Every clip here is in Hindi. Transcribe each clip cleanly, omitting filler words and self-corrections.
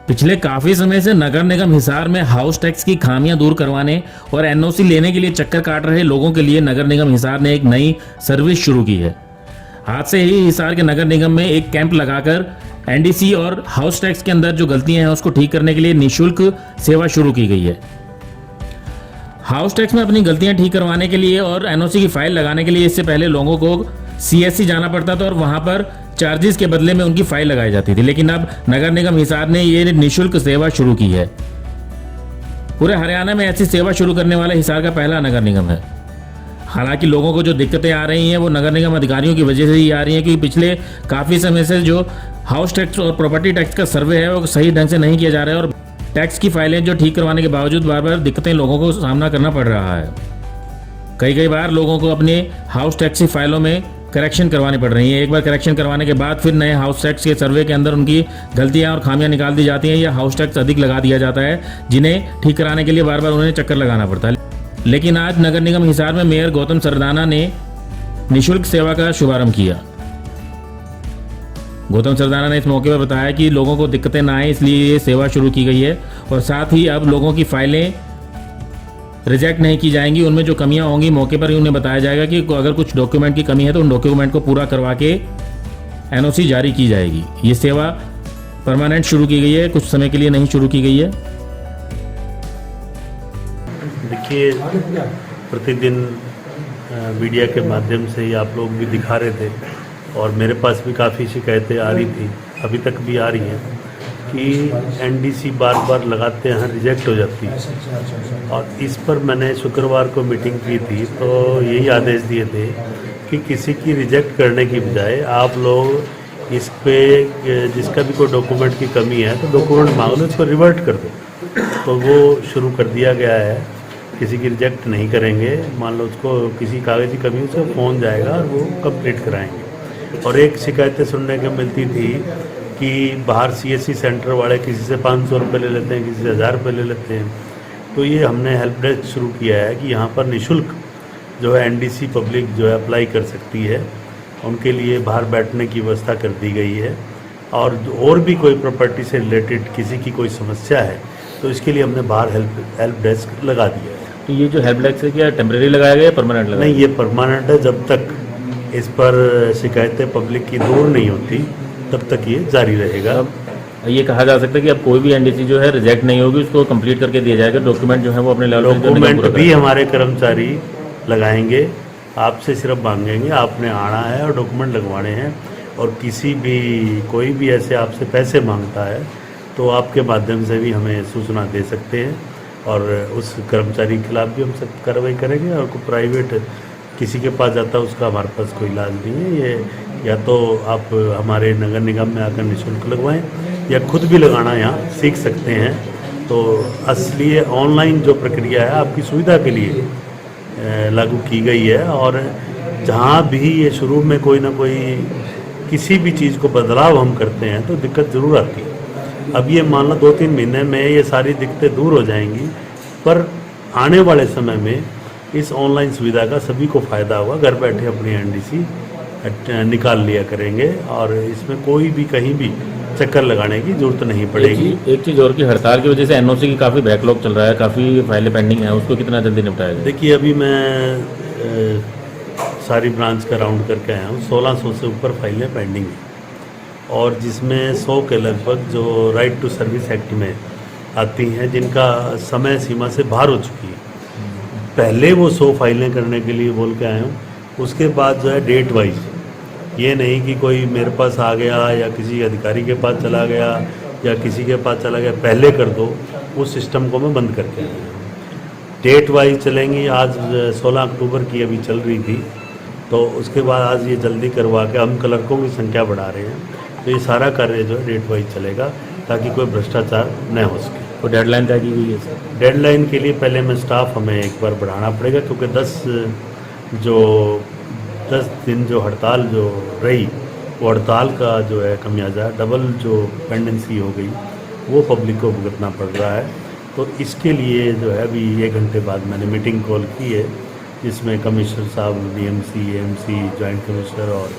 पिछले काफी समय से नगर निगम हिसार में हाउस टैक्स की खामियां दूर करवाने और एनओसी लेने के लिए चक्कर काट रहे लोगों के लिए नगर निगम हिसार ने एक नई सर्विस शुरू की है। आज से ही हिसार के नगर निगम में एक कैंप लगाकर एनडीसी और हाउस टैक्स के अंदर जो गलतियां हैं उसको ठीक करने के लिए निःशुल्क सेवा शुरू की गई है। हाउस टैक्स में अपनी गलतियां ठीक करवाने के लिए और एनओसी की फाइल लगाने के लिए इससे पहले लोगों को सीएससी जाना पड़ता था और वहां पर चार्जेस के बदले में उनकी फाइल लगाई जाती थी, लेकिन अब नगर निगम हिसार ने ये निःशुल्क सेवा शुरू की है। पूरे हरियाणा में ऐसी सेवा शुरू करने वाला हिसार का पहला नगर निगम है। हालांकि लोगों को जो दिक्कतें आ रही हैं वो नगर निगम अधिकारियों की वजह से ही आ रही हैं, क्योंकि पिछले काफ़ी समय से जो हाउस टैक्स और प्रॉपर्टी टैक्स का सर्वे है वो सही ढंग से नहीं किया जा रहा है और टैक्स की फाइलें जो ठीक करवाने के बावजूद बार बार दिक्कतें लोगों को सामना करना पड़ रहा है। कई बार लोगों को अपने हाउस टैक्स की फाइलों में करेक्शन करवानी पड़ रही है। एक बार करेक्शन करवाने के बाद फिर नए हाउस टैक्स के सर्वे के अंदर उनकी गलतियां और खामियां निकाल दी जाती हैं या हाउस टैक्स अधिक लगा दिया जाता है, जिन्हें ठीक कराने के लिए बार बार उन्हें चक्कर लगाना पड़ता है। लेकिन आज नगर निगम हिसार में मेयर गौतम सरदाना ने निःशुल्क सेवा का शुभारंभ किया। गौतम सरदाना ने इस मौके पर बताया कि लोगों को दिक्कतें ना आए इसलिए ये सेवा शुरू की गई है और साथ ही अब लोगों की फाइलें रिजेक्ट नहीं की जाएंगी। उनमें जो कमियां होंगी मौके पर ही उन्हें बताया जाएगा कि अगर कुछ डॉक्यूमेंट की कमी है तो उन डॉक्यूमेंट को पूरा करवा के एनओसी जारी की जाएगी। ये सेवा परमानेंट शुरू की गई है, कुछ समय के लिए नहीं शुरू की गई है। देखिए, प्रतिदिन मीडिया के माध्यम से ही आप लोग भी दिखा रहे थे और मेरे पास भी काफ़ी शिकायतें आ रही थी, अभी तक भी आ रही हैं कि एनडीसी बार बार लगाते हैं रिजेक्ट हो जाती है। और इस पर मैंने शुक्रवार को मीटिंग की थी तो यही आदेश दिए थे कि किसी की रिजेक्ट करने की बजाय आप लोग इस पे जिसका भी कोई डॉक्यूमेंट की कमी है तो डॉक्यूमेंट मांग लो, उसको रिवर्ट कर दो। तो वो शुरू कर दिया गया है। किसी की रिजेक्ट नहीं करेंगे, मान लो उसको किसी कागज़ की कमी उसको फ़ोन जाएगा और वो कंप्लीट कराएंगे। और एक शिकायतें सुनने को मिलती थी कि बाहर सीएससी सेंटर वाले किसी से 500 रुपये ले लेते हैं, किसी से 1000 रुपये ले लेते हैं। तो ये हमने हेल्प डेस्क शुरू किया है कि यहाँ पर निःशुल्क जो है एनडीसी पब्लिक जो है अप्लाई कर सकती है, उनके लिए बाहर बैठने की व्यवस्था कर दी गई है। और भी कोई प्रॉपर्टी से रिलेटेड किसी की कोई समस्या है तो इसके लिए हमने बाहर हेल्प डेस्क लगा दिया है। तो ये जो हेल्प डेस्क है क्या टेम्परेरी लगाया गया है, परमानेंट लगाया? नहीं, ये परमानेंट है। जब तक इस पर शिकायतें पब्लिक की दूर नहीं होती तब तक ये जारी रहेगा। ये कहा जा सकता है कि अब कोई भी एनडीसी जो है रिजेक्ट नहीं होगी, उसको कंप्लीट करके दिया जाएगा। डॉक्यूमेंट जो है वो अपने लेवल पे डॉक्यूमेंट भी हमारे कर्मचारी लगाएंगे, आपसे सिर्फ मांगेंगे आपने आना है और डॉक्यूमेंट लगवाने हैं। और कोई भी ऐसे आपसे पैसे मांगता है तो आपके माध्यम से भी हमें सूचना दे सकते हैं और उस कर्मचारी के खिलाफ भी हम सख्त कार्रवाई करेंगे। और कोई प्राइवेट किसी के पास जाता है उसका हमारे पास कोई इलाज नहीं है। ये या तो आप हमारे नगर निगम में आकर निःशुल्क लगवाएं या खुद भी लगाना यहाँ सीख सकते हैं। तो असली ऑनलाइन जो प्रक्रिया है आपकी सुविधा के लिए लागू की गई है। और जहाँ भी ये शुरू में कोई ना कोई किसी भी चीज़ को बदलाव हम करते हैं तो दिक्कत ज़रूर आती है। अब ये मान लो 2-3 महीने में ये सारी दिक्कतें दूर हो जाएंगी, पर आने वाले समय में इस ऑनलाइन सुविधा का सभी को फ़ायदा होगा। घर बैठे अपनी एनडीसी निकाल लिया करेंगे और इसमें कोई भी कहीं भी चक्कर लगाने की जरूरत नहीं पड़ेगी। एक चीज़ और की हड़ताल की वजह से एनओसी की काफ़ी बैकलॉग चल रहा है, काफ़ी फाइलें पेंडिंग है, उसको कितना जल्दी निपटाया जाए? देखिए, अभी मैं सारी ब्रांच का राउंड करके आया हूँ। 1600 से ऊपर फाइलें पेंडिंग हैं और जिसमें 100 के लगभग जो राइट टू सर्विस एक्ट में आती हैं, जिनका समय सीमा से बाहर हो चुकी है। पहले वो 100 फाइलें करने के लिए बोल के आया हूँ। उसके बाद जो है डेट वाइज, ये नहीं कि कोई मेरे पास आ गया या किसी अधिकारी के पास चला गया या किसी के पास चला गया पहले कर दो, उस सिस्टम को मैं बंद करके आया हूँ। डेट वाइज चलेंगी। आज 16 अक्टूबर की अभी चल रही थी, तो उसके बाद आज ये जल्दी करवा के हम क्लर्कों की संख्या बढ़ा रहे हैं। तो ये सारा कार्य जो है डेट वाइज चलेगा ताकि कोई भ्रष्टाचार न हो सके। तो डेडलाइन तय की गई है? डेडलाइन के लिए पहले में स्टाफ हमें एक बार बढ़ाना पड़ेगा, क्योंकि 10 दिन जो हड़ताल जो रही वो हड़ताल का जो है खमियाजा डबल जो पेंडेंसी हो गई वो पब्लिक को भुगतना पड़ रहा है। तो इसके लिए जो है अभी 1 घंटे बाद मैंने मीटिंग कॉल की है, जिसमें कमिश्नर साहब, डीएमसी, एएमसी, जॉइंट कमिश्नर और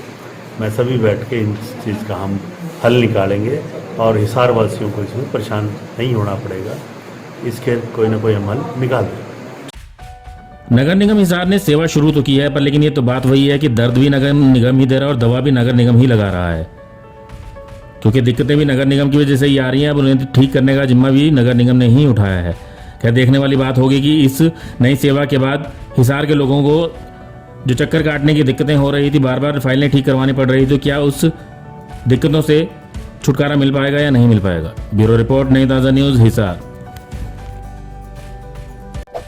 मैं सभी बैठ के इन चीज़ का हम हल निकालेंगे और हिसार वासियों को इसमें परेशान नहीं होना पड़ेगा। इसके कोई ना कोई अमल निकाल दें। नगर निगम हिसार ने सेवा शुरू तो की है, पर लेकिन ये तो बात वही है कि दर्द भी नगर निगम ही दे रहा है और दवा भी नगर निगम ही लगा रहा है, क्योंकि दिक्कतें भी नगर निगम की वजह से ही आ रही हैं। अब उन्हें ठीक करने का जिम्मा भी नगर निगम ने ही उठाया है। क्या देखने वाली बात होगी कि इस नई सेवा के बाद हिसार के लोगों को जो चक्कर काटने की दिक्कतें हो रही थी, बार बार फाइलें ठीक करवानी पड़ रही थी, तो क्या उस दिक्कतों से छुटकारा मिल पाएगा या नहीं मिल पाएगा। ब्यूरो रिपोर्ट, नई ताज़ा न्यूज़, हिसार।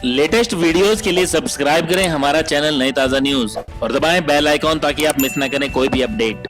लेटेस्ट वीडियोस के लिए सब्सक्राइब करें हमारा चैनल नई ताज़ा न्यूज़ और दबाएं बेल आइकॉन ताकि आप मिस ना करें कोई भी अपडेट।